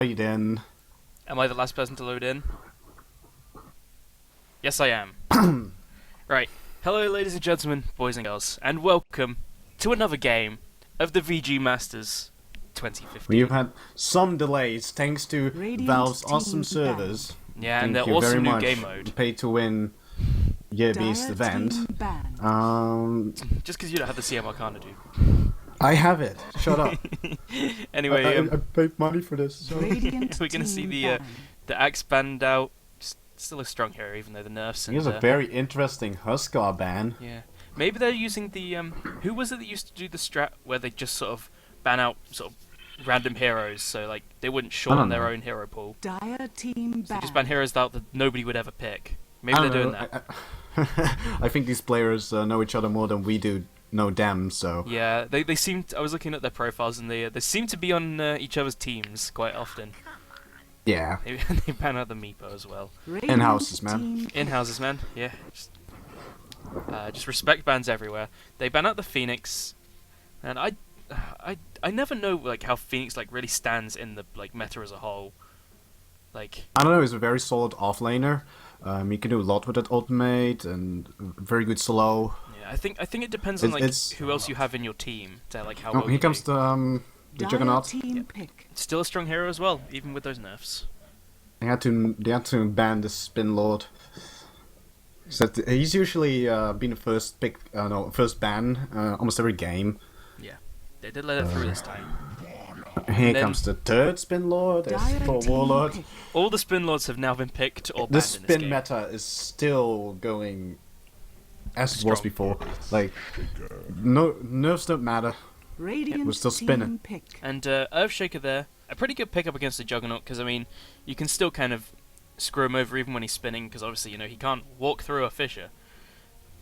Right in. Am I the last person to load in? Yes, I am. Right. Hello, ladies and gentlemen, boys and girls, and welcome to another game of the VG Masters We've 2015. had some delays thanks to Radiant Valve's team awesome servers. Yeah, and Thank their you very awesome new much. game mode. Pay to win Year Beast Dire event. team banned. Just because you don't have the CM Arcana, I have it. Shut up. Anyway, I paid money for this. So. Radiant we're gonna see team the banned. Axe banned out. Still a strong hero, even though the nerfs and Here's a very interesting Huskar ban. yeah. Maybe they're using the who was it that used to do the strat where they just sort of ban out sort of random heroes, so like they wouldn't shorten their own hero pool. Dire team So they banned. just ban heroes that nobody would ever pick. Maybe they're doing that. I think these players know each other more than we do know them, so... Yeah, they seem. I was looking at their profiles and they seem to be on each other's teams quite often. Yeah. They ban out the Meepo as well. Radiant In-houses, man. team In houses, man. Yeah. Just respect bans everywhere. They ban out the Phoenix, and I never know like how Phoenix like really stands in the like meta as a whole. Like I don't know, he's a very solid offlaner. He can do a lot with that ultimate, and very good slow. yeah, I think it depends on like It's- who else you have in your team to like how Oh, well here you comes do. the Dire Juggernaut. team pick. Still a strong hero as well, even with those nerfs. They had to ban the Spin Lord. So he's usually been the first pick, first ban almost every game. Yeah, they did let it through this time. Here then- comes the third Spin Lord. There's Dire for team Warlord. pick. All the spin lords have now been picked or banned The in this spin game. meta is still going as it was Strong. before. Like, no nerfs don't matter. Radiant we're still team spinning. pick. And Earthshaker there, a pretty good pickup against the Juggernaut, because I mean, you can still kind of screw him over even when he's spinning, because obviously, you know, he can't walk through a fissure.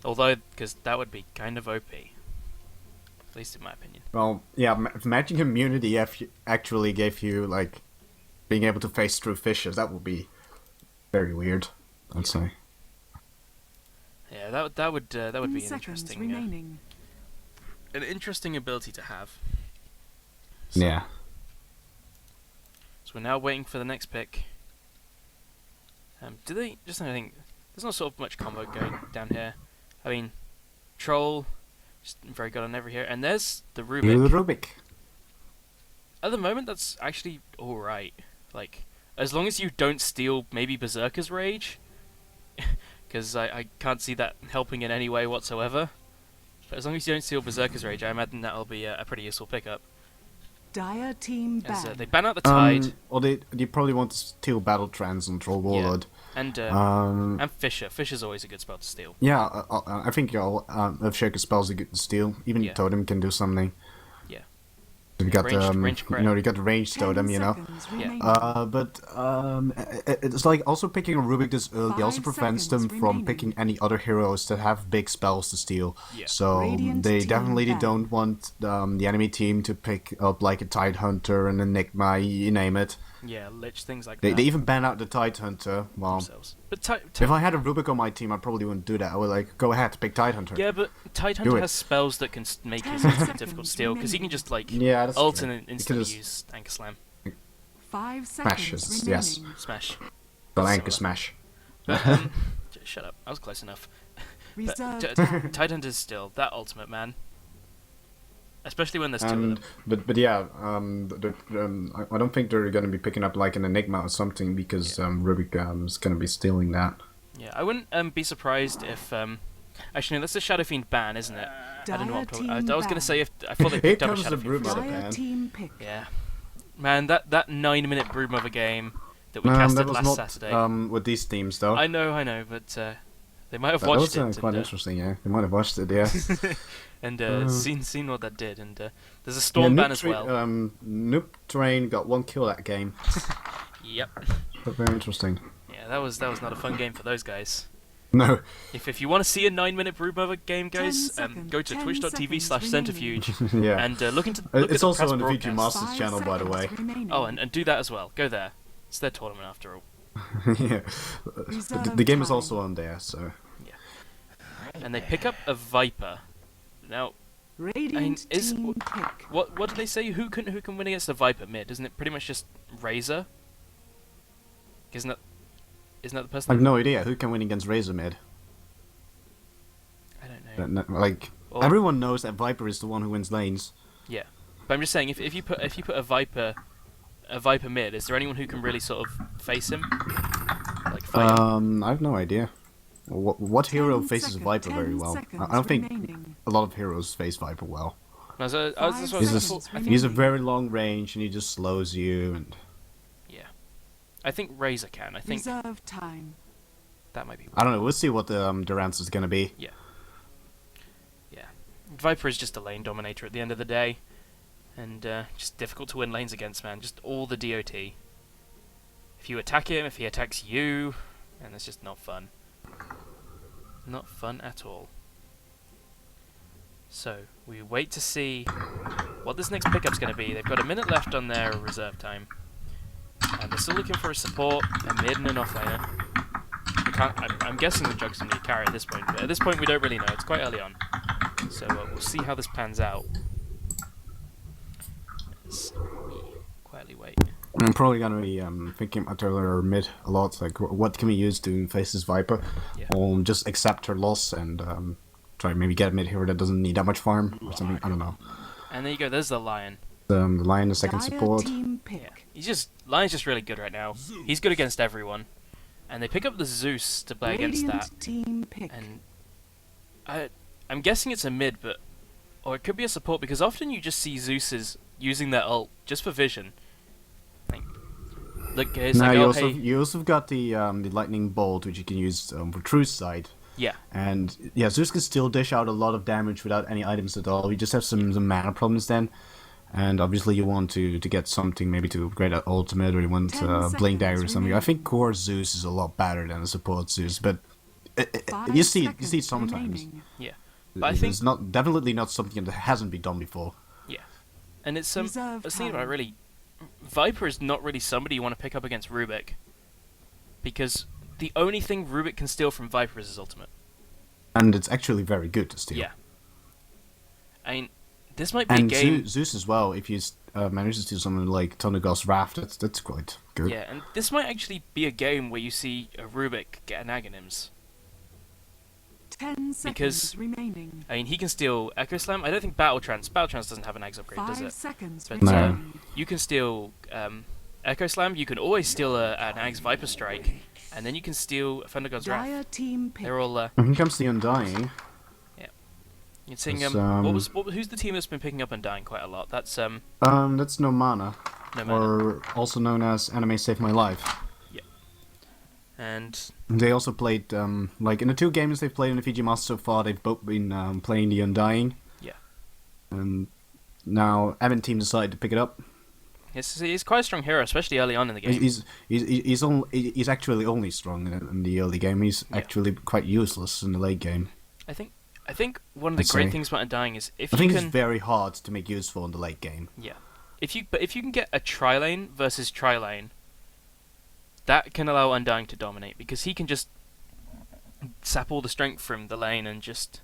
Although, because that would be kind of OP. At least in my opinion. Well, yeah, magic immunity actually gave you like being able to face through fissures. That would be very weird, I'd say. Yeah, that would 10 be an seconds interesting remaining. an interesting ability to have. Yeah. So we're now waiting for the next pick. Do they just? I think there's not sort of much combo going down here. I mean, Troll, just very good on every hero, and there's the The Rubik. Rubik. At the moment, that's actually alright. Like, as long as you don't steal maybe Berserker's Rage, because I can't see that helping in any way whatsoever. But as long as you don't steal Berserker's Rage, I imagine that'll be a pretty useful pickup. Dire team As, banned. they ban out the Tide, Or they probably want to steal Battle Trance on Troll Warlord. and Fisher. Fisher's always a good spell to steal. Yeah, I think your Earthshaker spells are good to steal. Even Yeah. Totem can do something. Yeah. So you got Ranged you know, you got the ranged 10 Totem, you know. seconds Yeah. remaining. But it's like also picking a Rubik this early also 5 prevents them seconds from remaining. picking any other heroes that have big spells to steal. Yeah. So Radiant they team definitely banned. don't want the enemy team to pick up like a Tidehunter and an Enigma, you name it. Yeah, Lich, things like They that. even ban out the Tidehunter. Well, themselves. But if I had a Rubik on my team, I probably wouldn't do that. I would like go ahead, pick Tidehunter. yeah, but Tidehunter Do it. has spells that can make 10 his ultimate seconds difficult to steal, because he can remaining. just like Yeah, that's ult true. and You instantly can just use Anchor Slam. 5 Smashes, seconds yes. remaining. Smash. the Sorry. Anchor Smash. But, shut up, I was close enough. But Reserve Tidehunter's still that ultimate, man. Especially when there's two of them. But yeah, I don't think they're gonna be picking up like an Enigma or something because Rubik is gonna be stealing that. Yeah, I wouldn't be surprised if actually no, that's a Shadow Fiend ban, isn't it? I don't know what I'm talking. Dire I was team gonna ban. say if I thought they Here picked up a comes Shadow the Fiend. Broodmother first. Dire ban. team pick. Yeah, man, that 9-minute Broodmother game that we That casted was last not Saturday. with these teams though. I know, but they might have That watched was it. quite and, interesting. Yeah, they might have watched it. Yeah. and seen what that did, and there's a storm ban as well. Noob Train got 1 kill that game. Yep. But very interesting. Yeah, that was not a fun game for those guys. No. If you want to see a 9-minute Broodmother game, 10 guys, seconds, go to 10 twitch.tv/centrifuge Yeah. and look It's at the also Press on the VG broadcast. Masters 5 channel, by the way. seconds remaining. Oh, and do that as well. Go there. It's their tournament after all. Yeah. Reserve The game is time. also on there, so. And they pick up a Viper. Now, Radiant is- team pick. What do they say? Who can win against a Viper mid? Isn't it pretty much just Razor? Isn't that the person? I have no idea who can win against Razor mid. I don't know. Like Or- everyone knows that Viper is the one who wins lanes. Yeah, but I'm just saying if you put a Viper mid, is there anyone who can really sort of face him? Like fight him? I have no idea. What hero 10 faces seconds, Viper 10 very well? seconds I don't think remaining. a lot of heroes face Viper well. No, so, Five that's what He's I seconds thought. remaining. He's a very long range and he just slows you and Yeah, I think Razor can. I think Reserve time. that might be. I don't know. We'll see what the answer is gonna be. Yeah. Viper is just a lane dominator at the end of the day, and just difficult to win lanes against, man. Just all the DOT. If you attack him, if he attacks you, and it's just not fun. Not fun at all. So, we wait to see what this next pickup's going to be. They've got a minute left on their reserve time. And they're still looking for a support, a mid and an offlaner. I'm guessing the Jug's going to be a carry at this point, but at this point we don't really know. It's quite early on. So we'll see how this pans out. As we quietly wait. I'm probably gonna be thinking about her mid a lot. Like, what can we use to face this Viper? Yeah. Or just accept her loss and try maybe get a mid hero that doesn't need that much farm or something. I don't know. And there you go, there's the Lion. The Lion, the second Dire support. team pick. Yeah. Lion's just really good right now. He's good against everyone. And they pick up the Zeus to play against Radiant that. team pick. And I'm guessing it's a mid, or it could be a support, because often you just see Zeus's using their ult just for vision. Like, look, it's Now like, you oh, also hey. you also got the lightning bolt, which you can use for Truth's side. Yeah, And yeah, Zeus can still dish out a lot of damage without any items at all. You just have some mana problems then. And obviously you want to get something maybe to upgrade that ultimate, or you want 10 Blink Dagger or seconds something. I remaining. think core Zeus is a lot better than a support Zeus, but Five you see seconds it sometimes. remaining. yeah. But I think, It's not definitely not something that hasn't been done before. and it's Reserve I was thinking about it time. really. Viper is not really somebody you want to pick up against Rubik, because the only thing Rubik can steal from Viper is his ultimate. And it's actually very good to steal. Yeah. I mean, this might be And a game. Zeus as well, if you manage to steal something like Thundergust Raft, that's quite good. Yeah, and this might actually be a game where you see a Rubik get an Aghanims. 10 seconds Because- remaining. I mean, he can steal Echo Slam. I don't think Battle Trance doesn't have an Axe upgrade, does 5 it? seconds But, No. remaining. You can steal Echo Slam. You can always steal an Axe Viper Strike, and then you can steal Thundergod's Wrath. Dire team pick. They're all. And here comes the Undying. You're seeing It's, who's the team that's been picking up Undying quite a lot? That's That's No Mana, no Mana. or also known as Anime Save My Life. And They also played, like, in the two games they've played in the Fiji Masters so far, they've both been playing the Undying. Yeah. And now Ebin team decided to pick it up. he's quite a strong hero, especially early on in the game. He's actually only strong in the early game. He's Yeah. actually quite useless in the late game. I think one of the I'd great say. things about Undying is if I you think can it's very hard to make useful in the late game. if you can get a tri-lane versus tri-lane, that can allow Undying to dominate, because he can just sap all the strength from the lane and just,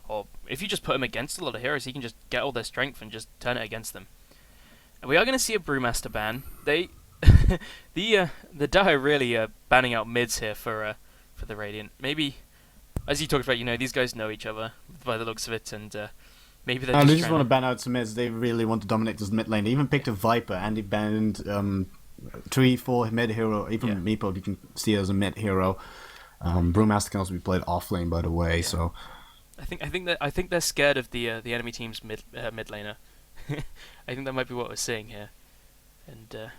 or if you just put him against a lot of heroes, he can just get all their strength and just turn it against them. And we are going to see a Brewmaster ban. They, the Dire really are banning out mids here for the Radiant. Maybe, as you talked about, these guys know each other by the looks of it, and maybe they're They just just trying want to to ban out some mids. They really want to dominate this mid lane. They even picked a Viper and they banned 3-4 mid hero. Even Yeah. Meepo you can see as a mid hero. Brewmaster can also be played off lane, by the way. Yeah. So I think they're scared of the enemy team's mid laner. I think that might be what we're seeing here. And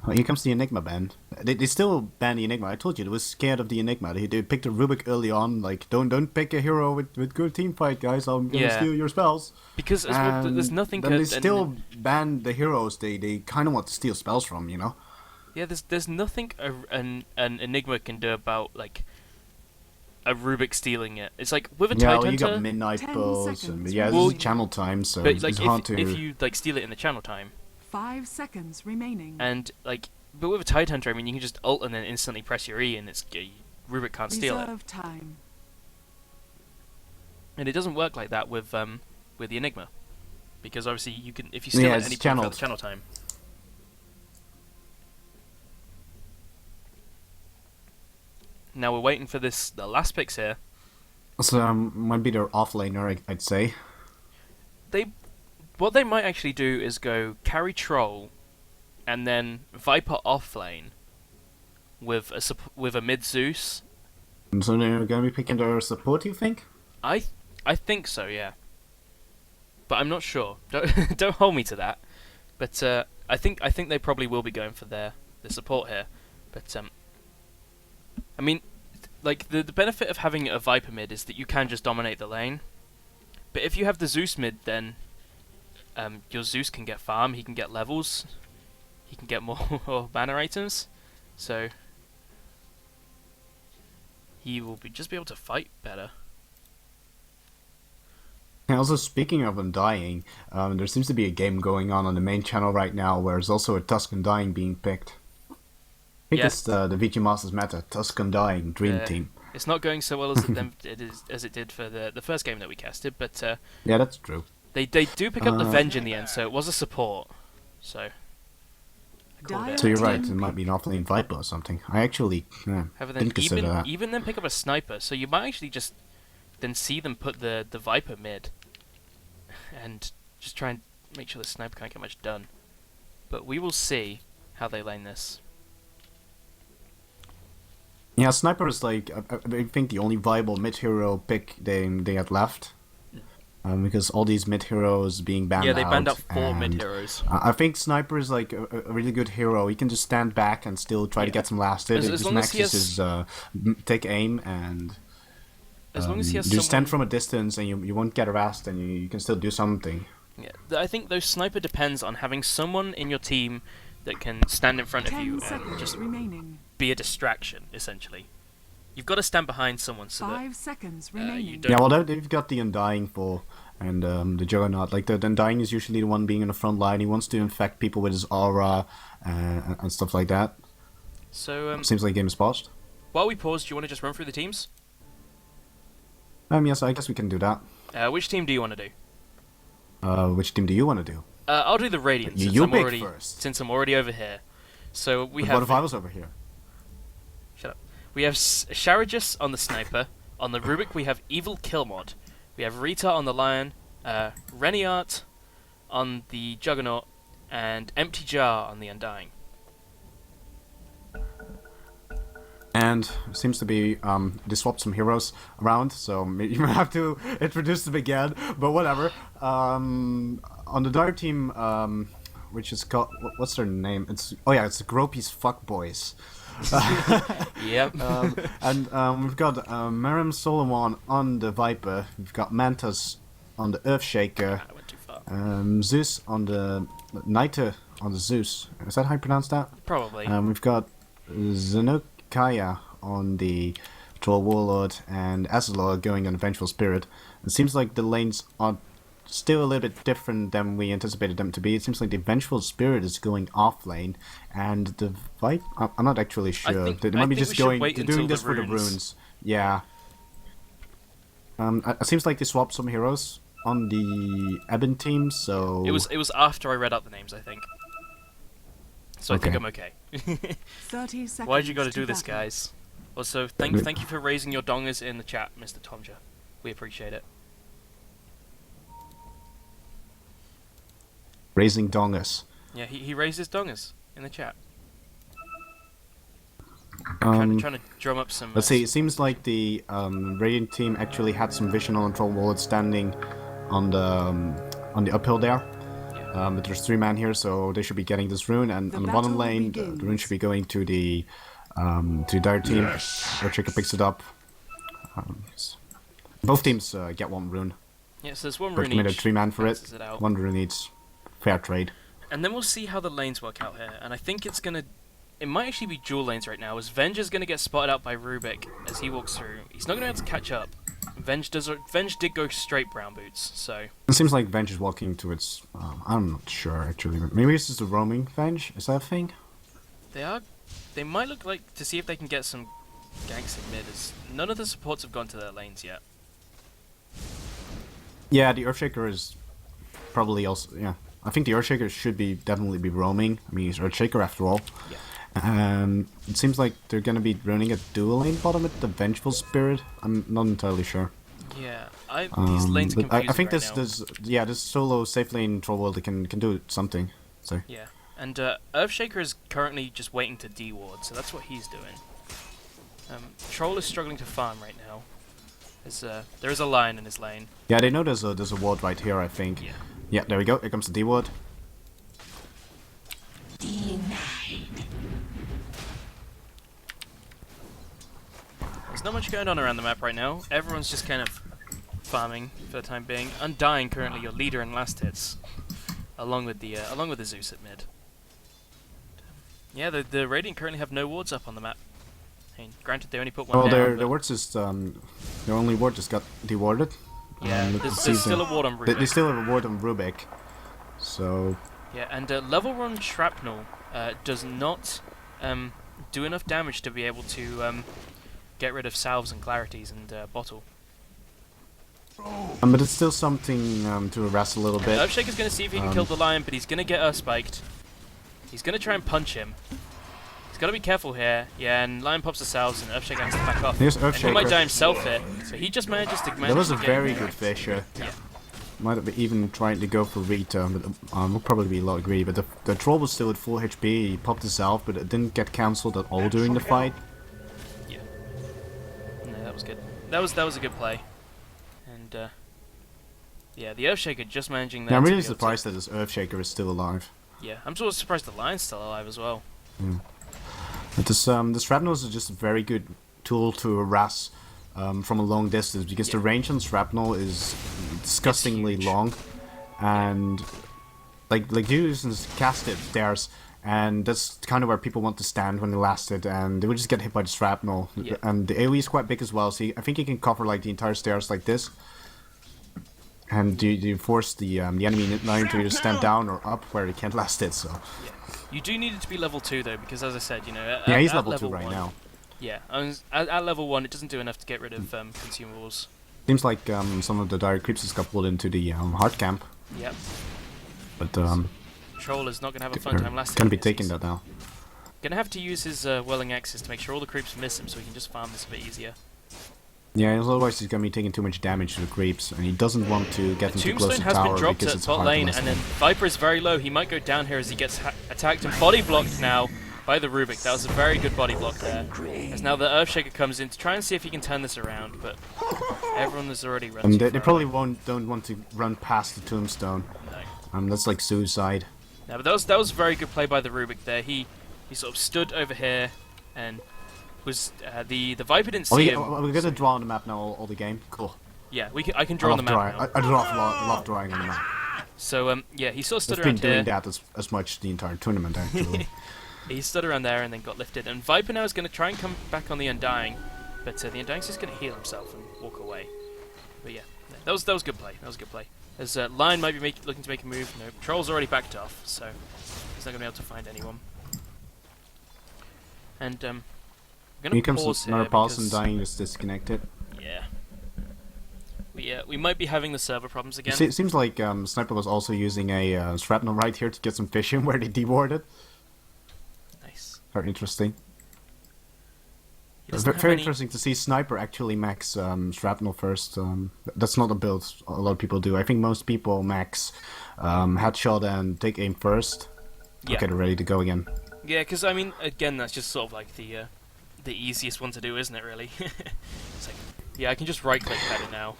well, here comes the Enigma ban. They still ban the Enigma. I told you they were scared of the Enigma. They picked a Rubik early on. Like, don't pick a hero with good team fight, guys. I'm gonna Yeah. steal your spells. because And there's nothing. Then they still ban the heroes. They kind of want to steal spells from. there's nothing an Enigma can do about like a Rubik stealing it. It's like with a Yeah, Tide well, you got Hunter, midnight 10 balls, and seconds. yeah, Well, this is channel time, so but it's like hard to. if you like steal it in the channel time, 5 seconds remaining. and like but with a Tide Hunter, I mean you can just ult and then instantly press your E, and Rubik can't steal it. Reserve time. And it doesn't work like that with with the Enigma, because obviously you can if you steal Yeah, at it's any point channeled. throughout the channel time. Now we're waiting for the last picks here. So might be their offlaner, I'd say. What they might actually do is go carry Troll, and then Viper off lane with a mid Zeus. So they're gonna be picking their support, you think? I think so, yeah. But I'm not sure. Don't hold me to that. But I think they probably will be going for their support here. But I mean, like the benefit of having a Viper mid is that you can just dominate the lane. But if you have the Zeus mid, then your Zeus can get farm. He can get levels. He can get more banner items. So he will just be able to fight better. And also, speaking of Undying, there seems to be a game going on the main channel right now where there's also a Tusk Undying being picked. I think Yeah. it's the VG Masters meta, Tusk Undying, Dream Yeah. Team. It's not going so well as it did for the first game that we casted, but Yeah, that's true. they do pick up the Venge in the end, so it was a support. So I called it. So you're right, Team it might be an offlane Viper or something. I actually However, then didn't consider that. even then pick up a sniper, so you might actually just then see them put the Viper mid, and just try and make sure the sniper can't get much done. But we will see how they lane this. Yeah, Sniper is like, I think the only viable mid-hero pick they had left. Because all these mid-heroes being banned out. Yeah, they banned out 4 and mid heroes. I think Sniper is like a really good hero. He can just stand back and still try to get some last hit. As It just long as he maxes has- his take aim and As long as he has you just stand someone- from a distance and you won't get harassed and you can still do something. Yeah, I think though sniper depends on having someone in your team that can stand in front of 10 you and seconds just remaining. be a distraction. Essentially, you've got to stand behind someone so 5 seconds you remaining. don't- Yeah, well, they've got the Undying for and the Juggernaut. Like the Undying is usually the one being in the front line. He wants to infect people with his aura and stuff like that. So Seems like game is paused. while we pause, do you want to just run through the teams? Yes, I guess we can do that. Which team do you want to do? Which team do you want to do? I'll do the Radiant You pick first. since I'm already over here. So we But have what if I was over here? Shut up. We have Sharagus on the sniper. On the Rubik, we have Evil Killmod. We have Rita on the Lion. Reniart on the Juggernaut. And Empty Jar on the Undying. And seems to be they swapped some heroes around, so you might have to introduce them again. But whatever. On the Dire team, which is called what's their name? It's Gropy's Fuccbois. Yep. And we've got Merrim Solomon on the Viper. We've got Mantas on the Earthshaker. I went too far. Zeus on the Niter on the Zeus. Is that how you pronounce that? Probably. We've got Zenokaya on the Troll Warlord and Azalor going on Vengeful Spirit. It seems like the lanes are still a little bit different than we anticipated them to be. It seems like the Vengeful Spirit is going off lane, and the Vipe. I'm not actually sure. think- They I might be think just we should going. wait They're until doing the this for the runes. runes. Yeah. It seems like they swapped some heroes on the Ebin team, so It was after I read out the names, I think. So I think Okay. I'm okay. 30 seconds. Why'd you got to to do this, battle. guys? Also, thank you for raising your dongers in the chat, Mr. Tomja. We appreciate it. raising dongas. Yeah, he raised his dongers in the chat. Um, Trying to drum up some. Let's see, it seems like the Radiant team actually had some vision on Troll Warlord standing on the uphill there. Yeah. But there's 3 man here, so they should be getting this rune, and The on the bottom battle lane, the begins. rune should be going to the Dire team. Earthshaker picks it up. Both teams get 1 rune. Yeah, so there's one But rune committed each. 3 man for it. balances out. 1 rune each. Fair trade. And then we'll see how the lanes work out here. And I think it's gonna. It might actually be dual lanes right now, as Venge is gonna get spotted out by Rubik as he walks through. He's not gonna be able to catch up. Venge did go straight brown boots, so It seems like Venge is walking towards. I'm not sure actually. Maybe it's just a roaming Venge. Is that a thing? they might look like to see if they can get some ganks in mid, as none of the supports have gone to their lanes yet. Yeah, the Earthshaker is probably also yeah. I think the Earthshaker should be definitely be roaming. I mean, he's Earthshaker after all. Yeah. It seems like they're gonna be running a dual lane bottom with the Vengeful Spirit. I'm not entirely sure. Yeah, these lanes are But confusing I think right now. this solo safe lane troll world can do something. So Yeah, and Earthshaker is currently just waiting to deward, so that's what he's doing. Troll is struggling to farm right now. There is a lion in his lane. yeah, they know there's a ward right here. I think. Yeah. Yeah, there we go. Here comes the D ward. There's not much going on around the map right now. Everyone's just kind of farming for the time being. Undying currently your leader in last hits, along with the Zeus at mid. Yeah, the Radiant currently have no wards up on the map. I mean, granted, they only put one Well, down. their wards just their only ward just got dewarded. Yeah, there's still a ward on Rubik. They still have a ward on Rubik. So Yeah, and level 1 Shrapnel does not do enough damage to be able to get rid of salves and clarities and bottle. but it's still something to harass a little bit. Earthshaker's going to see if he can kill the lion, but he's going to get spiked. He's going to try and punch him. He's got to be careful here. Yeah, and lion pops the salves, and Earthshaker has to back off. Here's And he might Earthshaker. die himself here, but he just manages to That was a get very in there. good Fisher. Yeah. Might have been even trying to go for Rita, but will probably be a lot greedy. But the troll was still at full HP. He popped his self, but it didn't get cancelled at all during the fight. Yeah. No, that was good. That was a good play. And yeah, the Earthshaker just managing that. Yeah, I'm to really be able to- surprised that this Earthshaker is still alive. Yeah, I'm sort of surprised the lion's still alive as well. But this shrapnel is just a very good tool to harass from a long distance because the range on shrapnel is disgustingly huge. long, and like you just cast it stairs, and that's kind of where people want to stand when they last it, and they would just get hit by the shrapnel. Yeah. And the AoE is quite big as well, so I think you can cover like the entire stairs like this. And you force the enemy line to either stand down or up where they can't last it. So Yeah. You do need it to be level 2 though, because as I said, you know, yeah, he's at level 2 right 1, now. Yeah, at level 1, it doesn't do enough to get rid of consumables. Seems like some of the dire creeps just got pulled into the hard camp, Yep. but Troll is not going to have a fun time last Can be hit, taking he's that now. Gonna have to use his Whirling Axes to make sure all the creeps miss him so he can just farm this a bit easier. Yeah, otherwise he's gonna be taking too much damage to the creeps, and he doesn't want to get The into close Tombstone to has been tower dropped because at it's bot hard lane, to and then Viper is very low. He might go down here as he gets attacked and body blocked now by the Rubik. That was a very good body block there. As now the Earthshaker comes in to try and see if he can turn this around, but everyone is already run too they far probably away. don't want to run past the tombstone. No. That's like suicide. No, but that was a very good play by the Rubik there. He sort of stood over here and was the Viper didn't see him. We're gonna draw on the map now all the game. Cool. Yeah, I can draw on the map now. I love drawing on the map. So yeah, he sort of stood I've been around doing here. that as much the entire tournament actually. He stood around there and then got lifted. And Viper now is going to try and come back on the Undying, but the Undying's just going to heal himself and walk away. But yeah, that was good play. That was a good play. As Lion might be looking to make a move. No, Troll's already backed off, so he's not going to be able to find anyone. And I'm going Here to comes pause another here pause and because- dying is disconnected. Yeah. We might be having the server problems again. It seems like Sniper was also using a shrapnel right here to get some fish in where they dewarded. Nice. Very interesting. He doesn't have Very any- interesting to see Sniper actually max shrapnel first. That's not a build a lot of people do. I think most people max headshot and take aim first. Yeah. Okay, they're ready to go again. Yeah, because I mean, again, that's just sort of like the easiest one to do, isn't it? Really. It's like, yeah, I can just right click at it now.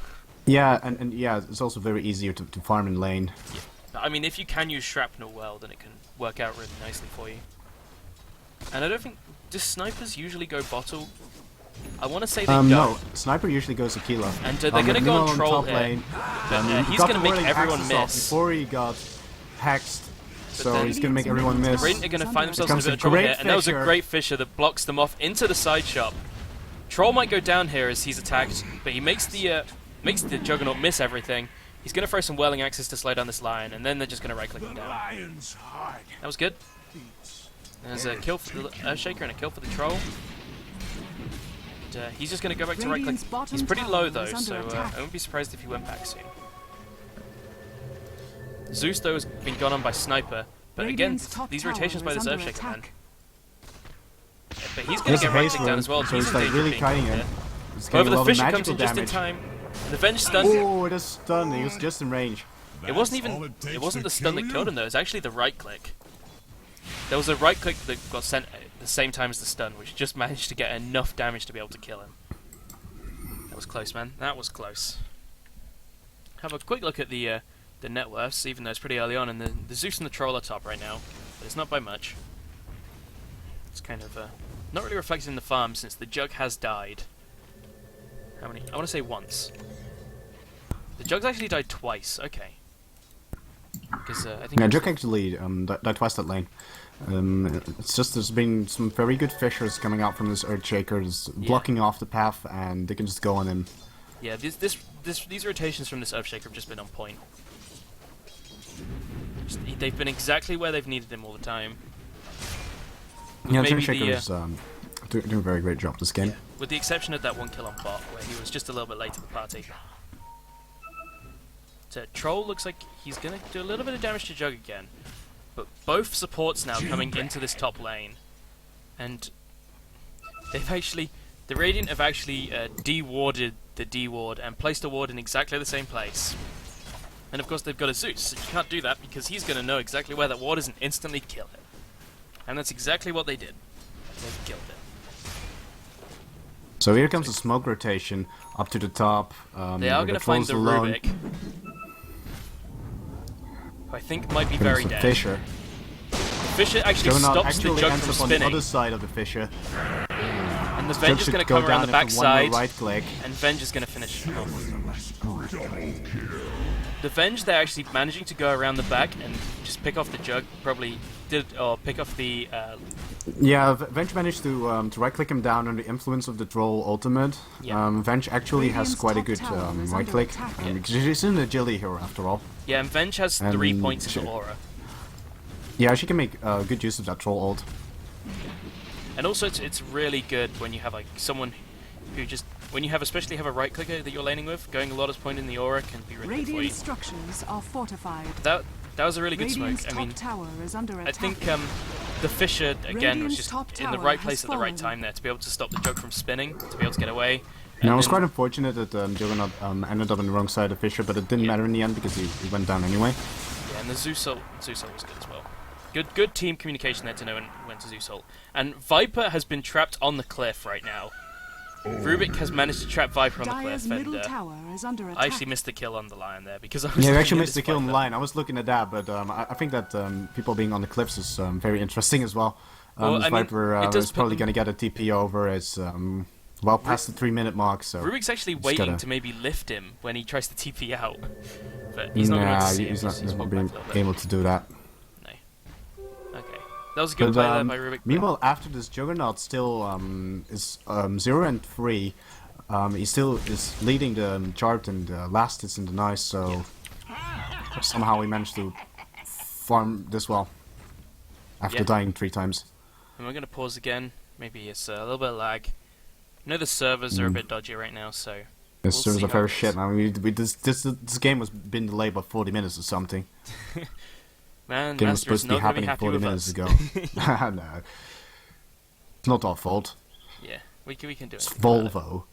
Yeah, and yeah, it's also very easier to farm in lane. Yeah. I mean, if you can use shrapnel well, then it can work out really nicely for you. And I don't think do snipers usually go bottle. I want to say they don't. No, Sniper usually goes Aquila. And they're gonna go on Troll top here. lane. But he's gonna make everyone miss. Before he got hexed, so then- he's gonna make everyone miss. Radiant are going to find themselves in a Comes bit a of trouble great here, and that was a Fisher. great Fisher that blocks them off into the side shop. Troll might go down here as he's attacked, but he makes the Juggernaut miss everything. He's going to throw some Whirling Axes to slow down this lion, and then they're just going to right-click him down. That was good. There's a kill for the Earthshaker and a kill for the Troll. And, he's just going to go back to right-click. Radiant's bottom He's pretty low tower though, is so under attack. I wouldn't be surprised if he went back soon. Zeus, though, has been gone on by Sniper. But again, Radiant's top these tower rotations by is this under Earthshaker, man. attack. But he's going There's to a get right haste click down as well. so He's it's in like danger really of being kiting killed him. here. It's However, getting a the lot of Fisher comes magical in just in damage. time. The Venge stun. Oh, it is stunned. He was just in range. It wasn't the stun that killed him though. It was actually the right click. There was a right click that got sent at the same time as the stun, which just managed to get enough damage to be able to kill him. That was close, man. That was close. Have a quick look at the net worths, even though it's pretty early on, and the Zeus and the Troll are top right now, but it's not by much. It's kind of not really reflected in the farm since the Jug has died. How many? I want to say once. The Jug's actually died twice. Okay. Because I think. Yeah, Jug actually died twice that lane. It's just there's been some very good fishers coming out from this Earthshaker, just blocking off the path, and they can just go on him. Yeah, these rotations from this Earthshaker have just been on point. They've been exactly where they've needed them all the time. Yeah, Maybe Earthshaker's doing a very great job this game. Yeah, with the exception of that one kill on bot, where he was just a little bit late to the party. So Troll looks like he's going to do a little bit of damage to Jug again. But both supports now coming into this top lane. And they've actually... The Radiant have actually de-warded the D-ward and placed a ward in exactly the same place. And of course they've got a Zeus, so you can't do that because he's going to know exactly where that ward is and instantly kill it. And that's exactly what they did. They've killed it. So here comes the smoke rotation up to the top. They are going to find the Rubik. Who I think might be very dead. Fisher. Fisher actually stops the Jug ends from up on the spinning. other side of the Fisher. And the Venge is going to come around the backside. Right click. And Venge is going to finish him off. The Venge, they're actually managing to go around the back and just pick off the Jug. Probably did, or pick off the... Yeah, Venge managed to right click him down under the influence of the Troll ultimate. Yeah. Venge actually has Radiant's quite a top good tower is right under click. attack. Because she's an agility hero after all. Yeah, and Venge has 3 points in the aura. Yeah, she can make good use of that Troll ult. And also, it's really good when you have like someone who just when you have especially have a right clicker that you're laning with, going a lot of point in the aura can be really good for you. Radiant structures are fortified. That was a really good Radiant's smoke. I mean, top tower is under I attack. think the Fisher again was Radiant's just top in the tower right has place at the right fallen. time there to be able to stop the Jug from spinning, to be able to get away. Now, it was then- quite unfortunate that Juggernaut ended up on the wrong side of Fisher, but it didn't matter in the end because he went down anyway. Yeah, and the Zeus ult was good as well. Good team communication there to know when to Zeus ult. And Viper has been trapped on the cliff right now. Rubik has managed to trap Viper on the Dyer's cliff, middle and tower is under attack. I actually missed the kill on the lion there because I was Yeah, we looking actually at missed the this kill on the Viper. line. I was looking at that, but I think that people being on the cliffs is very interesting as well. Well, This I mean, Viper it does is put probably them- going to get a TP over. It's well past the 3-minute mark, so... Rubik's actually Just waiting gotta- to maybe lift him when he tries to TP out. But he's not going to see him. he's not He's walked being back a little bit. able to do that. No. Okay. That was a good But, play there by Rubik. meanwhile, after this Juggernaut still is 0-3, he still is leading the chart and last hits in the nice, so somehow he managed to farm this well after Yeah. dying 3 times. And we're going to pause again. Maybe it's a little bit of lag. I know the servers are a bit dodgy right now, so... This We'll servers see are how very it shit. goes. I mean, this game was been delayed by 40 minutes or something. Man, Game was Master is supposed to be not going to be happening happy 40 with minutes us. ago. No. It's not our fault. Yeah, we can do it. It's Volvo.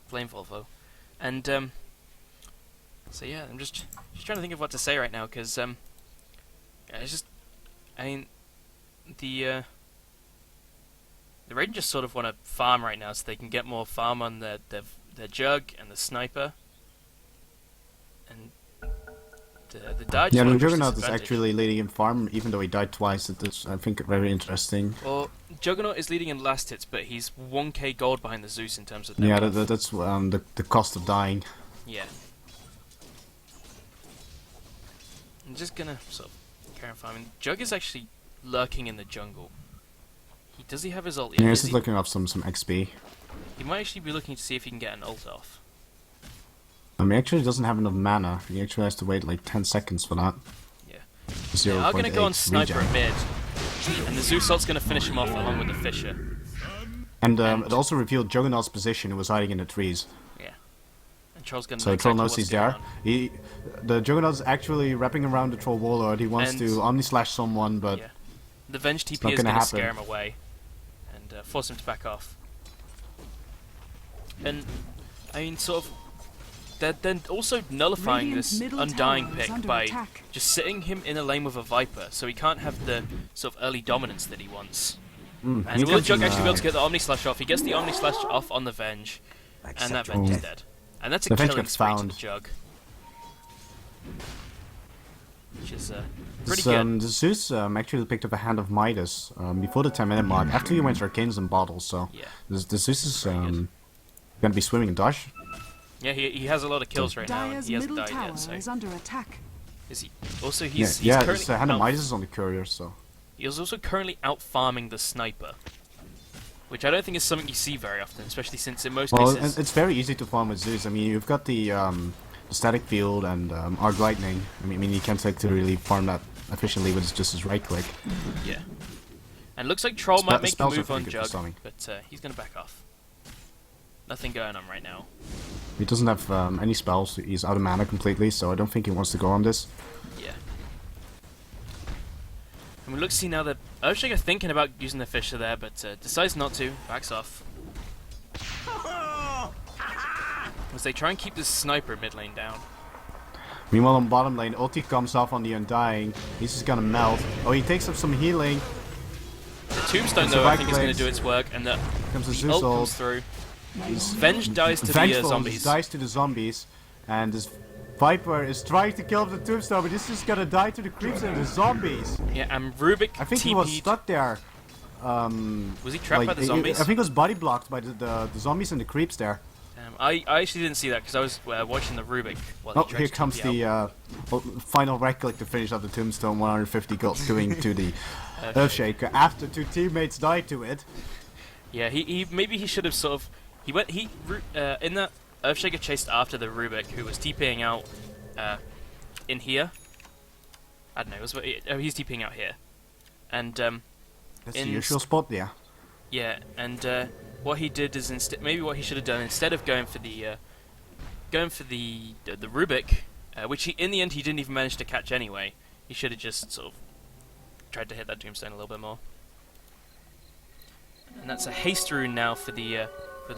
Blame Volvo. And, so yeah, I'm just trying to think of what to say right now, because, yeah, it's just... I mean, the Rangers sort of want to farm right now so they can get more farm on their Jug and the Sniper. And the Dodge Yeah, wanna the push this Juggernaut is advantage. actually leading in farm, even though he died twice. It is, I think, very interesting. Well, Juggernaut is leading in last hits, but he's 1k gold behind the Zeus in terms of... Yeah, net worth. that's the cost of dying. Yeah. I'm just gonna sort of carry on farming. Jug is actually lurking in the jungle. Does he have his ult? Yeah, Is he's just he? looking up some XP. He might actually be looking to see if he can get an ult off. He actually doesn't have enough mana. He actually has to wait like 10 seconds for that. Yeah. 0.8 They are going to go on Sniper regen. at mid. And the Zeus ult's going to finish him off along with the Fisher. And it also revealed Juggernaut's position. It was hiding in the trees. Yeah. And Troll's gonna know So Troll exactly knows what's he's going there. on. The Juggernaut's actually wrapping around the Troll Warlord. He wants And- to Omni-Slash someone, but Yeah. The Venge not TP is gonna going to scare happen. him away and force him to back off. And, I mean, sort of, they're then also nullifying Radiant's this middle Undying tower is pick under by attack. just sitting him in a lane with a Viper, so he can't have the sort of early dominance that he wants. And he will comes Jug in, actually be able to get the Omni Slash off? He gets the Omni Slash off on the Venge, and that Venge is dead. And that's a The Venge killing gets spree to found. the Jug. Which is pretty This, good. the Zeus actually picked up a Hand of Midas before the 10-minute mark, after he went Arcanes and Bottles, so Yeah. the Zeus is going to be swimming in Dodge. Yeah, he has a lot of kills right now, and Dyer's he hasn't middle died tower yet, so... is under attack. Is he? Also, Yeah, he's yeah, currently this Hand of out, Midas is on the Courier, so... he's also currently out farming the Sniper, which I don't think is something you see very often, especially since in most Well, cases... it's very easy to farm with Zeus. I mean, you've got the Static Field and Arc Lightning. I mean, you can't like to really farm that efficiently with just his right click. Yeah. And looks like Troll might make the spells are move pretty on good for Jug, stumming. but he's going to back off. Nothing going on right now. He doesn't have any spells. He's out of mana completely, so I don't think he wants to go on this. Yeah. And we look to see now that Earthshaker thinking about using the Fisher there, but decides not to, backs off. As they try and keep this Sniper mid lane down. Meanwhile, on bottom lane, ulti comes off on the Undying. He's just gonna melt. Oh, he takes up some healing. The Tombstone, It's though, a I think is going to backblade. do its work, and the Comes the ult Zeus comes ult. through. He's Venge dies to the vengeful, zombies. dies to the zombies, and this Viper is trying to kill the Tombstone, but he's just gonna die to the creeps and the zombies. Yeah, and Rubik I think TP'd. he was stuck there. Was he trapped by the I zombies? think he was body blocked by the zombies and the creeps there. I actually didn't see that because I was watching the Rubik while Oh, he tried here to comes TP out. the final right click to finish up the Tombstone. 150 gold doing to the Earthshaker after two teammates died to it. Yeah, he maybe he should have sort of in that Earthshaker chased after the Rubik who was TPing out in here. I don't know. He's TPing out here, and That's the usual spot, yeah. yeah, and what he did is maybe what he should have done instead of going for the Rubik, which he in the end he didn't even manage to catch anyway. He should have just sort of tried to hit that Tombstone a little bit more. And that's a haste rune now for the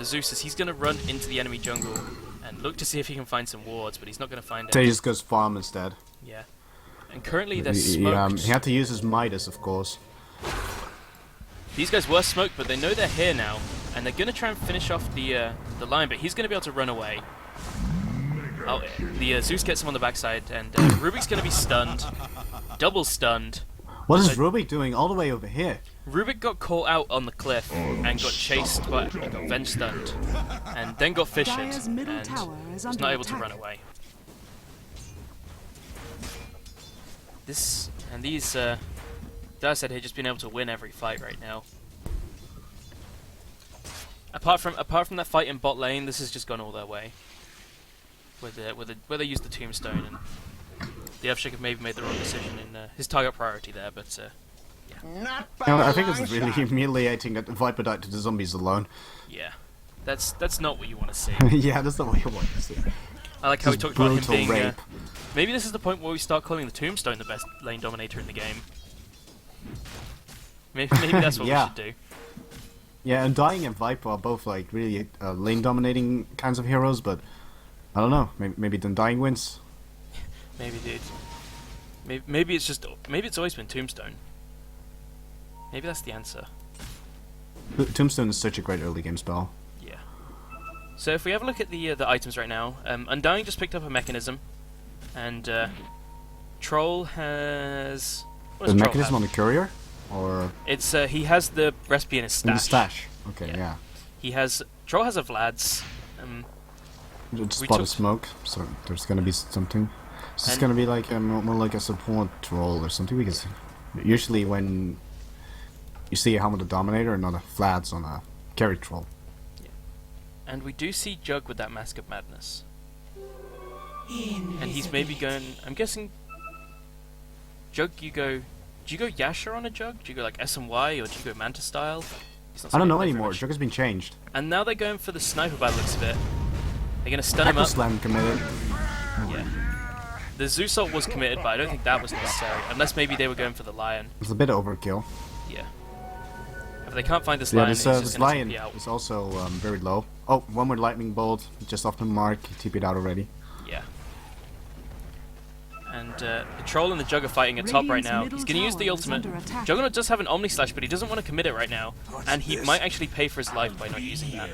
Zeus, as he's going to run into the enemy jungle and look to see if he can find some wards, but he's not going to find So he any. just goes farm instead. Yeah. And currently they're He smoked. had to use his Midas, of course. These guys were smoked, but they know they're here now, and they're going to try and finish off the line, but he's going to be able to run away. Oh, the Zeus gets him on the backside, and Rubik's going to be stunned. Double stunned. What is Rubik doing all the way over here? Rubik got caught out on the cliff and got chased, but he got venge stunned, and then got fissured, Dyer's middle and tower is was under not able to attack. run away. These, Dare said he'd just been able to win every fight right now. Apart from that fight in bot lane, this has just gone all their way. Where they used the Tombstone, and the Earthshaker have maybe made the wrong decision in his target priority there, but You know, I think it's really humiliating that the Viper died to the zombies alone. yeah, that's not what you want to see. Yeah, that's not what you want to see. I like how we This talked about him brutal being. rape. Maybe this is the point where we start calling the Tombstone the best lane dominator in the game. Maybe that's what Yeah. we should do. Yeah, and Dying and Viper are both like really lane dominating kinds of heroes, but I don't know. Maybe the Dying wins. Maybe, dude. Maybe it's always been Tombstone. Maybe that's the answer. Tombstone is such a great early game spell. Yeah. So if we have a look at the items right now, Undying just picked up a mechanism, and Troll has. What The does Troll mechanism on have? the courier, or It's he has the recipe in his in the stash. stash. Okay, Yeah. yeah. He has Troll has a Vlad's. Just We spot a took- smoke, so there's gonna be something. It's just And- gonna be like more like a support roll or something, because usually when you see a helmet of Dominator and not a flats on a carry troll. And we do see Jug with that Mask of Madness. And he's maybe going. I'm guessing. Jug, do you go Yasha on a Jug? Do you go like S and Y, or do you go Manta style? He's not I don't saying know that very anymore. much. Jug has been changed. And now they're going for the sniper by the looks of it. They're gonna stun him Echo up. Slam committed. Yeah. The Zeus ult was committed, but I don't think that was necessary. Unless maybe they were going for the lion. It's a bit overkill. Yeah. If they can't find this Yeah, lion, this, it's just this gonna lion TP out. is also very low. Oh, one more lightning bolt just off the mark. TP'd out already. Yeah. And the troll and the Jug are fighting at top right now. He's going to use the ultimate. Juggernaut does have an Omni Slash, but he doesn't want to commit it right now. And he might actually pay for his life by not using that.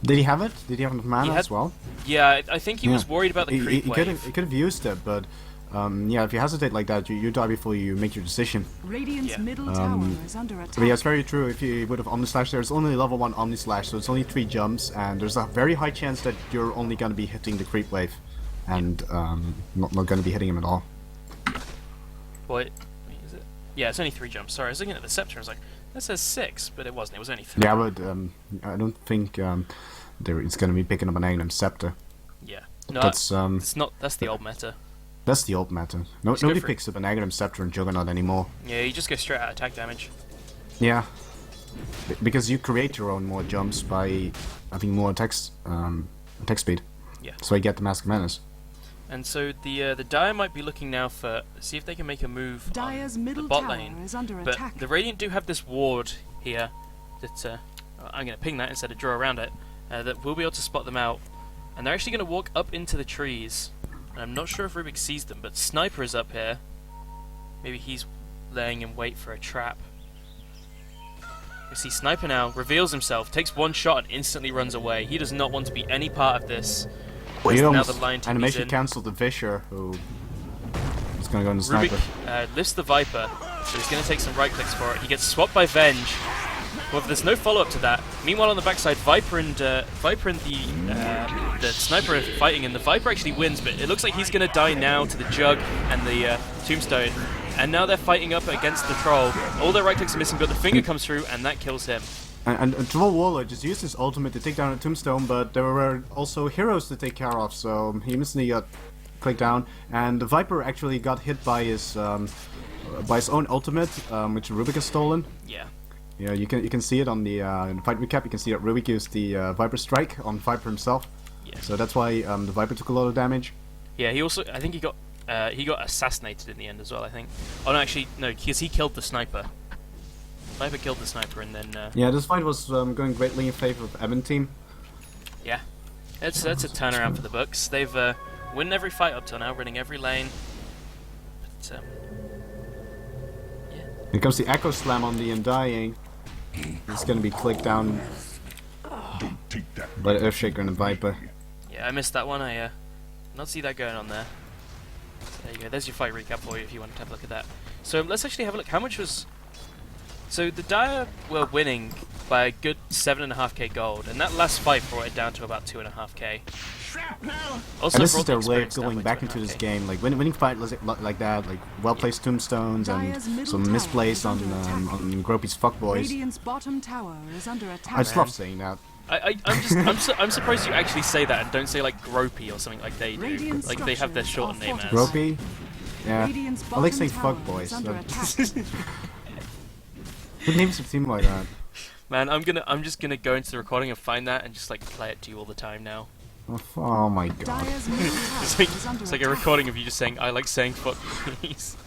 Did he have it? Did he have enough mana as well? Yeah, I think he was worried about the creep wave. He could have used it, but yeah, if you hesitate like that, you die before you make your decision. Radiant's middle tower is under attack. But yeah, it's very true. If you would have Omni Slash, there's only level 1 Omni Slash, so it's only 3 jumps, and there's a very high chance that you're only going to be hitting the creep wave, and not going to be hitting him at all. What? Is it? Yeah, it's only 3 jumps. Sorry, I was looking at the scepter. I was like, that says 6, but it wasn't. It was only 3. Yeah, but I don't think it's going to be picking up an Aghanim Scepter. Yeah. No, that's it's not. That's the old meta. That's the old meta. Nobody picks up an Aghanim Scepter and Juggernaut anymore. Yeah, you just go straight out attack damage. Yeah. Because you create your own more jumps by having more attack speed. Yeah. So you get the Mask of Menace. And so the Dire might be looking now for see if they can make a move Dire's on middle the bot tower lane. is under But attack. the Radiant do have this ward here that I'm going to ping that instead of draw around it. That we'll be able to spot them out, and they're actually going to walk up into the trees. And I'm not sure if Rubik sees them, but Sniper is up here. Maybe he's laying in wait for a trap. You see Sniper now reveals himself, takes one shot, and instantly runs away. He does not want to be any part of this. Well, you now almost the line TP's animation in. cancelled the Visher, who is going to go into Sniper. Rubik lifts the Viper, so he's going to take some right clicks for it. He gets swapped by Venge. However, there's no follow-up to that. Meanwhile, on the backside, Viper and the Sniper are fighting, and the Viper actually wins, but it looks like he's going to die now to the Jug and the Tombstone. And now they're fighting up against the Troll. All their right clicks are missing, but the Finger comes through, and that kills him. And Troll Warlord just used his ultimate to take down a Tombstone, but there were also heroes to take care of, so he instantly got clicked down. And the Viper actually got hit by his own ultimate, which Rubik has stolen. Yeah. Yeah, you can see it on the in the fight recap. You can see that Rubik used the Viper Strike on Viper himself. Yeah. So that's why the Viper took a lot of damage. Yeah, he also, I think he got assassinated in the end as well, I think. Oh no, actually, no, because he killed the Sniper. Viper killed the Sniper and then... Yeah, this fight was going greatly in favor of Ebin team. Yeah. That's a turnaround for the books. They've won every fight up till now, winning every lane. But, yeah. Here comes the Echo Slam on the Undying. It's going to be clicked down by the Earthshaker and the Viper. Yeah, I missed that one. I not see that going on there. So there you go. There's your fight recap for you if you want to have a look at that. So let's actually have a look. How much was... So the Dire were winning by a good 7.5k gold, and that last fight brought it down to about 2.5k. Also, And this is brought the their way of experience down going by back into this 2.5K. game. Like winning fight like that, like well-placed tombstones Dire's and middle some tower misplays is on under attack. Gropy's Fuccbois. Radiant's bottom tower is under attack. I just love saying that. I'm surprised you actually say that and don't say like Gropy or something like they do. Radiant Like they have their shortened name as. Gropy? Yeah. Radiant's I like bottom saying tower Fuckboys. is under So. attack. Good names of team like that. Man, I'm just gonna go into the recording and find that and just like play it to you all the time now. Oh my god. Dire's middle tower It's like, is under it's like a attack. recording of you just saying I like saying fuck please.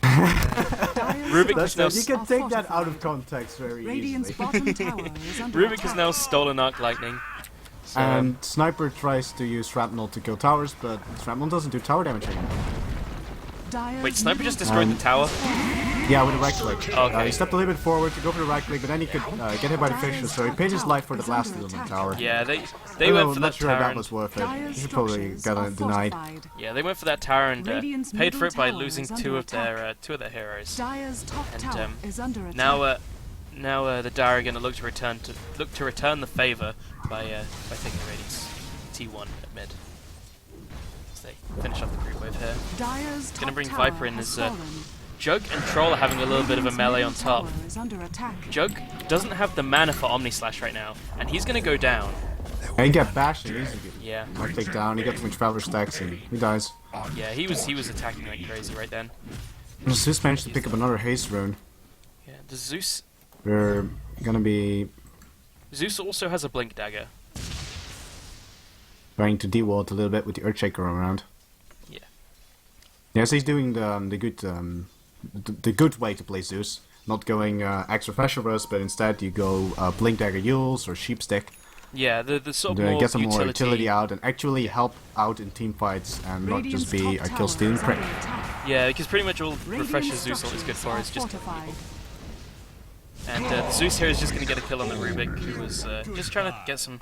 Dire's Rubik That's is now it. You can are take that out of fortified. context very Radiant's easily. bottom tower is under Rubik attack. has now stolen Arc Lightning. So, And Sniper tries to use Shrapnel to kill towers, but Shrapnel doesn't do tower damage anymore. Dire's wait, Sniper middle just destroyed the tower? Yeah, with a right click. Okay. He stepped a little bit forward to go for the right click, but then he could get hit by the Fisher, so he paid his life for the blasted on the tower. Yeah, they Although went for I'm that not sure tower. that was worth it. Dire's He should probably structures got are it denied. fortified. Yeah, they went for that tower and Radiant's paid for middle it by tower losing is two under of their heroes. Dire's top And, tower is under attack. Now the Dire are going to look to return the favor by taking the Radiant's T1 at mid. As they finish off the creep wave here. Dire's gonna top bring tower Viper in has as, fallen. Jug and Troll are having a little bit of a Radiant's melee on middle top. tower is under attack. Jug doesn't have the mana for Omni Slash right now, and he's going to go down. And he got bashed and easy. Yeah, I'll take down, he got some Traveler stacks and he dies. yeah, he was attacking like crazy right then. And Zeus managed to pick up another haste rune. Yeah, the Zeus We're gonna be... also has a blink dagger, trying to deward a little bit with the Earthshaker around. Yeah. Yes, he's doing the good way to play Zeus. Not going extra special burst, but instead you go Blink Dagger Yules or Sheepstick. Yeah, the sort of And more get some more utility utility out and actually help out in team fights and not just be a kill stealing prick. Yeah, because pretty much all Refresher Zeus ult is good for is just killing people. And the Zeus here is just going to get a kill on the Rubik, who was just trying to get some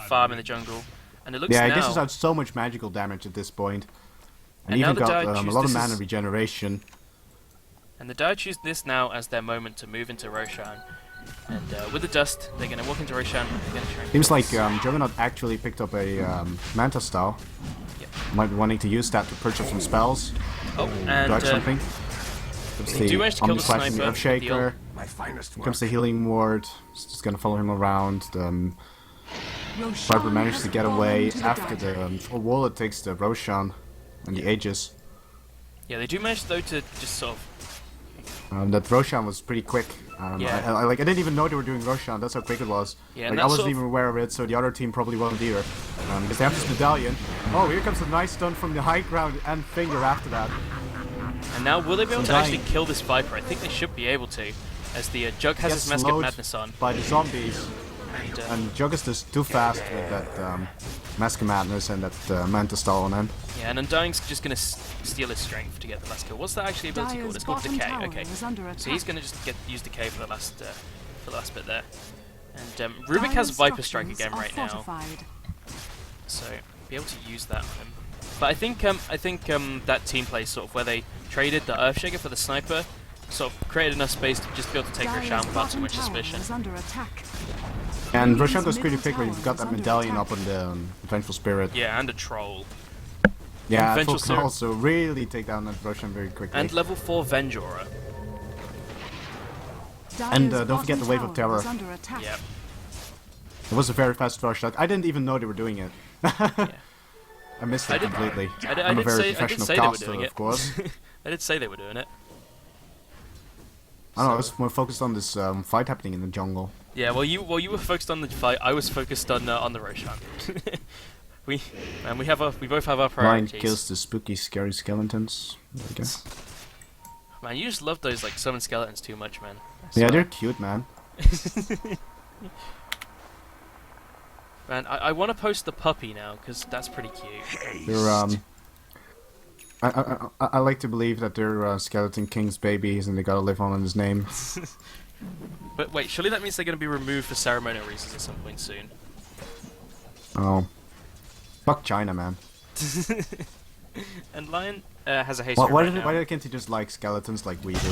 farm in the jungle. And it looks Yeah, now... he dishes out so much magical damage at this point. And And even now the got Dire a choose lot of this mana is- regeneration. And the Dire choose this now as their moment to move into Roshan. And with the dust, they're going to walk into Roshan and they're going to try and... Seems like Juggernaut actually picked up a Manta style. Yep. Might be wanting to use that to purchase some spells, Oh, and dodge something. they do manage to kill the Omnislash and the sniper with the Earthshaker. My finest Here work. comes the healing ward. It's just gonna follow him around. Viper manages to get away after the Warlord takes the Roshan and the Aegis. yeah, they do manage though to just sort of... That Roshan was pretty quick. Yeah. I didn't even know they were doing Roshan. That's how quick it was. Yeah, and Like, I that's wasn't sort of- even aware of it, so the other team probably wasn't either. Because they have this medallion. Oh, here comes a nice stun from the high ground and finger after that. And now, will they be able to Dying. actually kill this Viper? I think they should be able to, as the Jug has Gets his Mask of slowed Madness on. by the zombies. And, And Jug is just too fast with that Mask of Madness and that Manta stall on him. yeah, and Undying's just going to steal his strength to get the last kill. What's that actually ability called? Dire's It's called bottom Decay, tower okay. is under So he's attack. going to just use Decay for the last bit there. And Rubik has Viper Strike again right now, so be able to use that on him. But I think that team play sort of where they traded the Earthshaker for the sniper sort of created enough space to just be able to take Roshan without too much suspicion. Under attack. And Roshan goes pretty middle quick when you've got tower that is under medallion attack. up on the Vengeful Spirit. Yeah, and a troll. Yeah, Vengeful Folk can Spirit. also really take down that Roshan very quickly. And level 4 Venjora. And, Dire's don't forget the bottom Wave of tower Terror. is under attack. Yep. It was a very fast rush. Like, I didn't even know they were doing it. I missed I it did- completely. I I'm a did very say professional they were caster, doing it. of course. I did say they were doing it. I don't know, I was more focused on this fight happening in the jungle. Yeah, well, you were focused on the fight. I was focused on the Roshan. we both have our Lion priorities. kills the spooky, scary skeletons. There we go. Man, you just love those like summon skeletons too much, man. I Yeah, swear. they're cute, man. Man, I want to post the puppy now because that's pretty cute. They're I like to believe that they're Skeleton King's babies and they gotta live on in his name. But wait, surely that means they're going to be removed for ceremonial reasons at some point soon. Oh. Fuck China, man. And Lion has a haste Why, rate why, right now. why can't he just like skeletons like we do?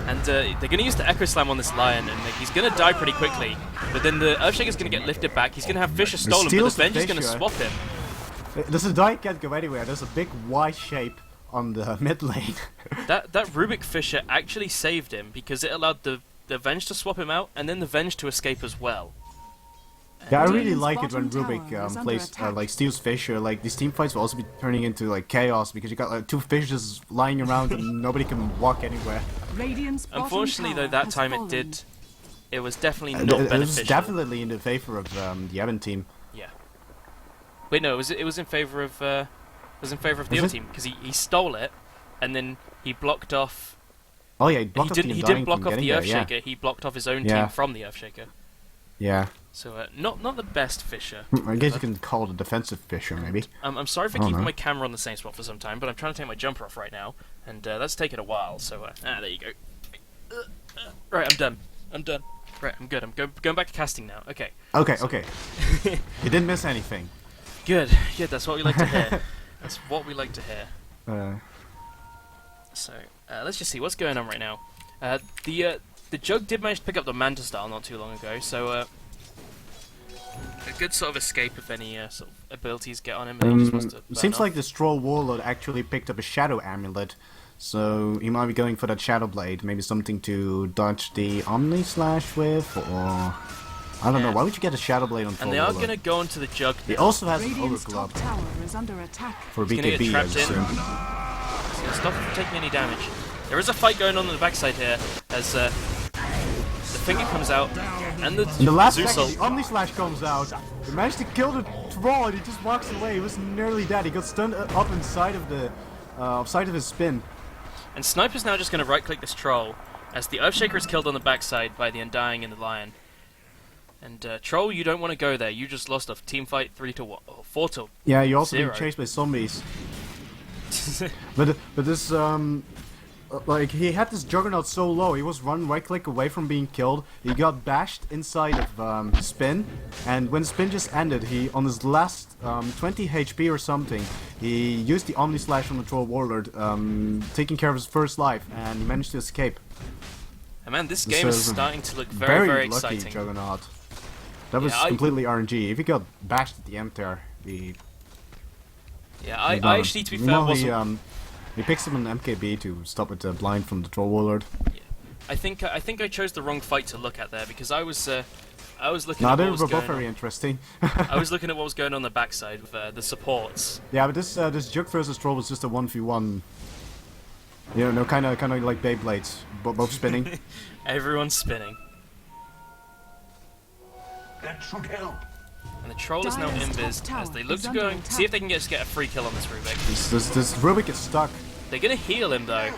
And they're going to use the Echo Slam on this Lion, and like, he's going to die pretty quickly. But then the Earthshaker's going to get lifted back. He's going to have Fisher stolen, but the steals the Venge is going to Fisher. swap him. This die can't go anywhere. There's a big Y shape on the mid lane. That Rubik Fisher actually saved him because it allowed the Venge to swap him out, and then the Venge to escape as well. Yeah, I really Radiant's like it when bottom Rubik tower is under plays attack. like steals Fisher. Like these team fights will also be turning into like chaos because you got like two fishes lying around and nobody can walk anywhere. Radiant's bottom Unfortunately, though, tower that has time fallen. it was definitely not It was beneficial. definitely in the favor of the Ebin team. Yeah. Wait, no, it was in favor of the Was other it? team because he stole it, and then he blocked off. Oh yeah, he He blocked off didn't the block from off the getting there, Earthshaker. yeah. He blocked off his own Yeah. team from the Earthshaker. Yeah. So not the best Fisher. I guess you can call it a defensive Fisher, maybe. I'm sorry for I don't keeping know. my camera on the same spot for some time, but I'm trying to take my jumper off right now, and that's taken a while. So there you go. Right, I'm done. Right, I'm good. I'm going back to casting now. Okay. Okay, okay. You didn't miss anything. Good. That's what we like to hear. That's what we like to hear. So let's just see what's going on right now. The Jug did manage to pick up the Manta Style not too long ago, so a good sort of escape if any sort of abilities get on him. And he just wants to burn Seems off. like the Stroll Warlord actually picked up a Shadow Amulet, so he might be going for that Shadow Blade, maybe something to dodge the Omni Slash with, or I don't know. Yeah. Why would you get a Shadow Blade on Troll And they are Warlord? going to go onto the Jug He now. also has an Radiant's Ogre top Glove tower is under attack. for He's gonna get BKB, I trapped in. assume. It's going to stop him from taking any damage. There is a fight going on the backside here as the finger comes out and the In the last Zeus second, ult. the Omni Slash comes out. He managed to kill the Troll and he just walks away. He was nearly dead. He got stunned up inside of the side of his spin. And Sniper's now just going to right-click this Troll, as the Earthshaker is killed on the backside by the Undying and the Lion. And Troll, you don't want to go there. You just lost a team fight 4 to Yeah, you're also 0. being chased by zombies. but this like he had this Juggernaut so low, he was one right click away from being killed. He got bashed inside of Spin, and when Spin just ended, he on his last 20 HP or something, he used the Omni Slash from the Troll Warlord, taking care of his first life, and he managed to escape. And man, this game is starting to look very, very lucky exciting. Juggernaut. That was completely RNG. If he got bashed at the end there, he... Yeah, I actually, to be fair, wasn't... He picks up an MKB to stop it blind from the Troll Warlord. Yeah. I think I chose the wrong fight to look at there, because I was looking No, at they what were was both going very on. interesting. I was looking at what was going on the backside with the supports. Yeah, but this Jug versus Troll was just a 1v1. You know, kind of like Beyblades, both spinning. Everyone's spinning. That should help. And the Troll is now Dire's invis top as they tower look is to under go and attack. see if they can get a free kill on this Rubik. This Rubik is stuck. They're gonna heal him though,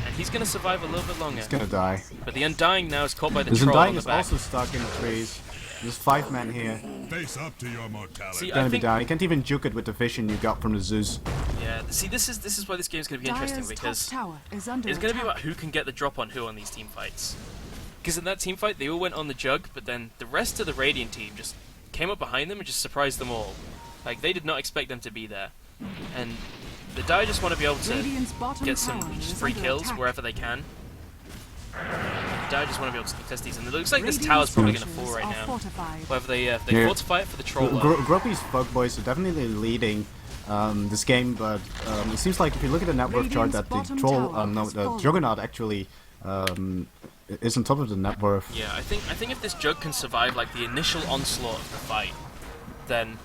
and he's gonna survive a little bit longer. He's gonna die. But the Undying now is caught by the This Troll on Undying the is back. also stuck in the trees. There's 5 men here. Face up to your mortality. See, He's I gonna be think, down. You can't even juke it with the vision you got from the Zeus. yeah. See, this is why this game's gonna be interesting, Dire's top because tower is under it's gonna be attack. about who can get the drop on who on these team fights. Because in that team fight, they all went on the Jug, but then the rest of the Radiant team just came up behind them and just surprised them all. Like, they did not expect them to be there. And the Dire just want to be able to Radiant's bottom get some tower just is free under kills attack. wherever they can. The Dire just want to be able to contest these, and it looks like this Radiant's tower's probably going to structures fall right are now. fortified. Whether they Yeah. fortify it for the Troll. Gropy's Fuccbois are definitely leading this game, but it seems like if you look at the network chart that the Radiant's Troll, bottom no, tower the has fallen. Juggernaut actually is on top of the network. Yeah, I think if this Jug can survive like the initial onslaught of the fight, then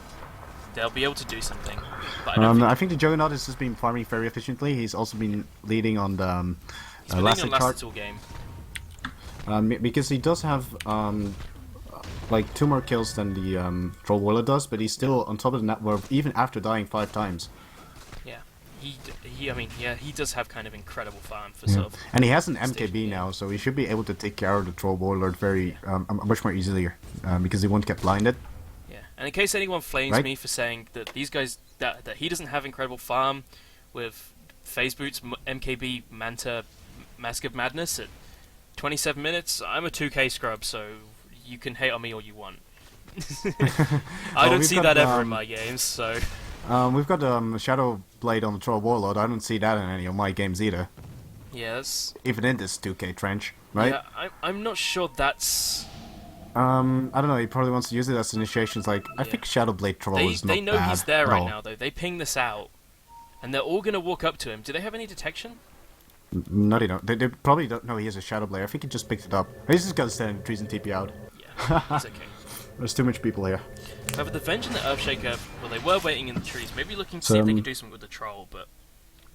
they'll be able to do something. But I don't think I think the Juggernaut has just been farming very efficiently. He's also been leading on the he's been last leading hit on last chart. all game. Because he does have like 2 more kills than the Troll Warlord does, but he's still on top of the network even after dying 5 times. Yeah, I mean, yeah, he does have kind of incredible farm for Yeah. sort of. And he has an stage MKB game. now, so he should be able to take care of the Troll Warlord very much more easily because he won't get blinded. Yeah, and in case anyone flames Right. me for saying that these guys that he doesn't have incredible farm with Phase Boots, MKB, Manta, Mask of Madness at 27 minutes, I'm a 2K scrub, so you can hate on me all you want. I don't we've see got, that ever in my games, so We've got Shadow Blade on the Troll Warlord. I don't see that in any of my games either. yeah, that's, Even in this 2K trench, right? yeah, I'm not sure that's. I don't know. He probably wants to use it as initiations. Like, I Yeah. think Shadow Blade Troll They is not know bad he's there at right all. now though. They ping this out, and they're all gonna walk up to him. Do they have any detection? No, they don't. They probably don't know he has a Shadow Blade. I think he just picked it up. He's just gonna stand in the trees and TP out. Yeah, he's okay. There's too much people here. However, the Venge and the Earthshaker, well, they were waiting in the trees, maybe looking to So, see if they could do something with the Troll, but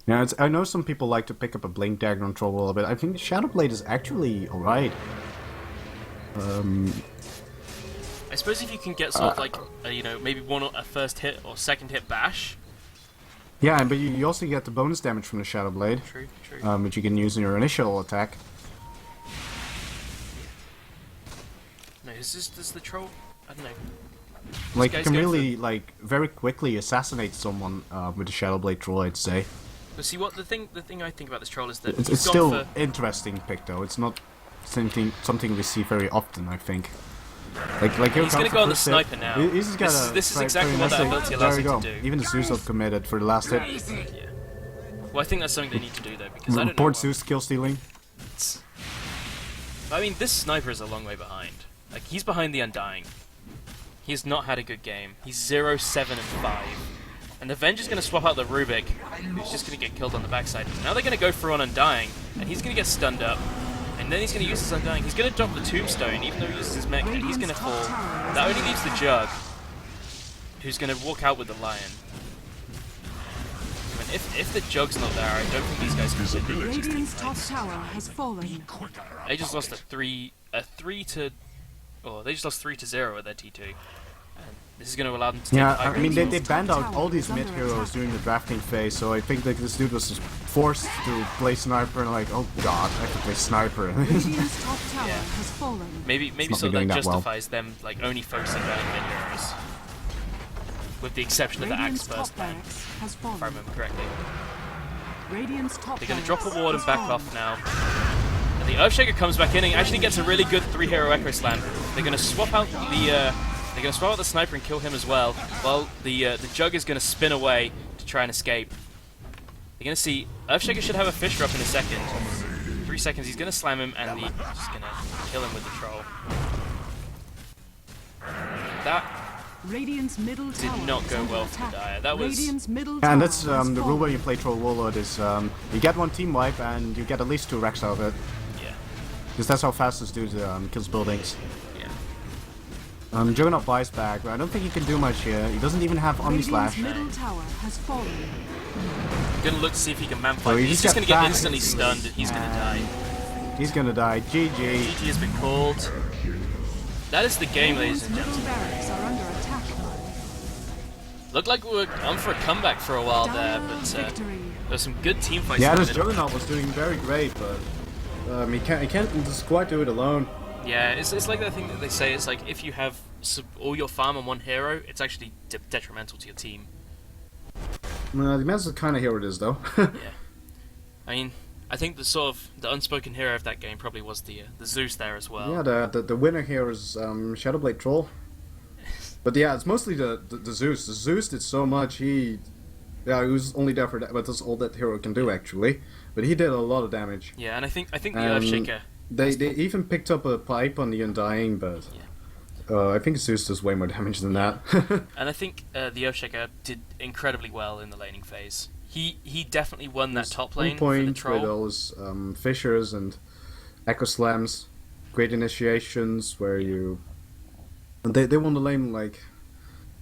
Yeah, I know some people like to pick up a Blink Dagger on Troll Warlord, but I think the Shadow Blade is actually alright. I suppose if you can get sort of like, you know, maybe a first hit or second hit bash. Yeah, but you also get the bonus damage from the Shadow Blade, True, true. which you can use in your initial attack. No, is the Troll? I don't know. Like, you guy's can going really, like, very quickly assassinate someone with the Shadow Blade Troll, I'd say. But see, what the thing I think about this Troll is that It's he's gone still for. interesting pick, though. It's not something we see very often, I think. Like here He's comes gonna go on the first hit. sniper now. He's just gotta This is try- exactly try what that and ability there allows you him go. to do. Even the Zeus have committed for the last hit. Yeah. Well, I think that's something they need to do though, because I don't know. Report what- Zeus kill stealing. I mean, this sniper is a long way behind. Like, he's behind the Undying. He has not had a good game. He's 0, 7, and 5. And the Venge is going to swap out the Rubik, who's just going to get killed on the backside. Now they're going to go for on Undying, and he's going to get stunned up. And then he's going to use his Undying. He's going to drop the Tombstone, even though he uses his mech, and he's going to fall. That only leaves the Jug, who's going to walk out with the Lion. I mean, if the Jug's not there, I don't think these guys can win. Radiant's top tower has fallen. They just lost they just lost 3 to 0 at their T2. And This is going to allow them to take Yeah, high I mean, ground. they banned out all these mid heroes during the drafting phase, so I think that this dude was just forced to play sniper and like, oh god, I have to play sniper. Radiant's top tower Yeah. has fallen. Maybe not so doing that that well. justifies them like only focusing on mid heroes, with the exception of the axe Radiant's burst top ban, barracks has if I fallen. remember correctly. Radiant's top They're going to drop a barracks ward and has back fallen. off now. And the Earthshaker comes back in and actually gets a really good 3-hero Echo Slam. They're going to swap out the sniper and kill him as well, while the Jug is going to spin away to try and escape. You're going to see Earthshaker should have a fish drop in a second. 3 seconds, he's going to slam him, and he's just going to kill him with the troll. That Radiant's middle did tower not is go under well for the attack. Dire. That was Radiant's middle And tower that's has the rule when fallen. you play Troll Warlord is you get one team wipe and you get at least 2 wrecks out of it. yeah. Because that's how fast this dude kills buildings. Yeah. Juggernaut buys back, but I don't think he can do much here. He doesn't even have Omni Radiant's Slash. middle tower has fallen. Gonna look to see if he can man Oh, fight. he He's just just gonna got get back. instantly stunned and he's gonna die. He's gonna die. GG. GG has been called. That is the game, ladies Radiant's and middle gentlemen. barracks are under attack. Looked like we were on for a comeback for a while there, Dire but victory. there was some good team fights. Yeah, in the this middle. Juggernaut was doing very great, but he can't just quite do it alone. Yeah, it's like that thing that they say. It's like if you have all your farm on one hero, it's actually detrimental to your team. Depends what kind of hero it is, though. Yeah. I mean, I think the unspoken hero of that game probably was the Zeus there as well. Yeah, the winner here is Shadowblade Troll. But yeah, it's mostly the Zeus. The Zeus did so much. He was only there for that, but that's all that hero can do actually. But he did a lot of damage. Yeah, and I think the Earthshaker. They even picked up a pipe on the Undying, but I think Zeus does way more damage than that. And I think the Earthshaker did incredibly well in the laning phase. He definitely won that top lane On for the point with troll. those fissures and echo slams, great initiations where you. And they won the lane like.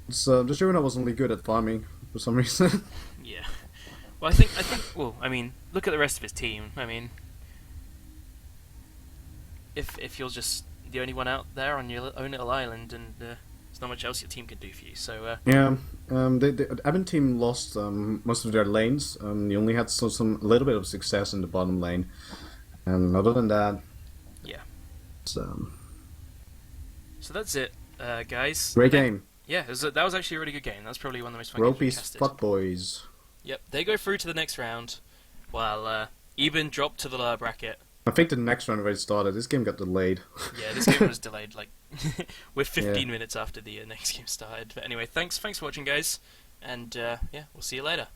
The Juggernaut was only good at farming for some reason. Yeah. Well, I think. Well, I mean, look at the rest of his team. I mean, if you're just the only one out there on your own little island, and there's not much else your team can do for you. So. Yeah, the Ebin team lost most of their lanes. They only had some a little bit of success in the bottom lane, and other than that, Yeah. So that's it, guys. great game. Yeah, that was actually a really good game. That's probably one of the most fun games we Gropy's tested. Fuccbois. Yep, they go through to the next round, while Ebin dropped to the lower bracket. I think the next round already started. This game got delayed. Yeah, this game was delayed. Like, we're 15 Yeah. minutes after the next game started. But anyway, thanks for watching, guys, and yeah, we'll see you later.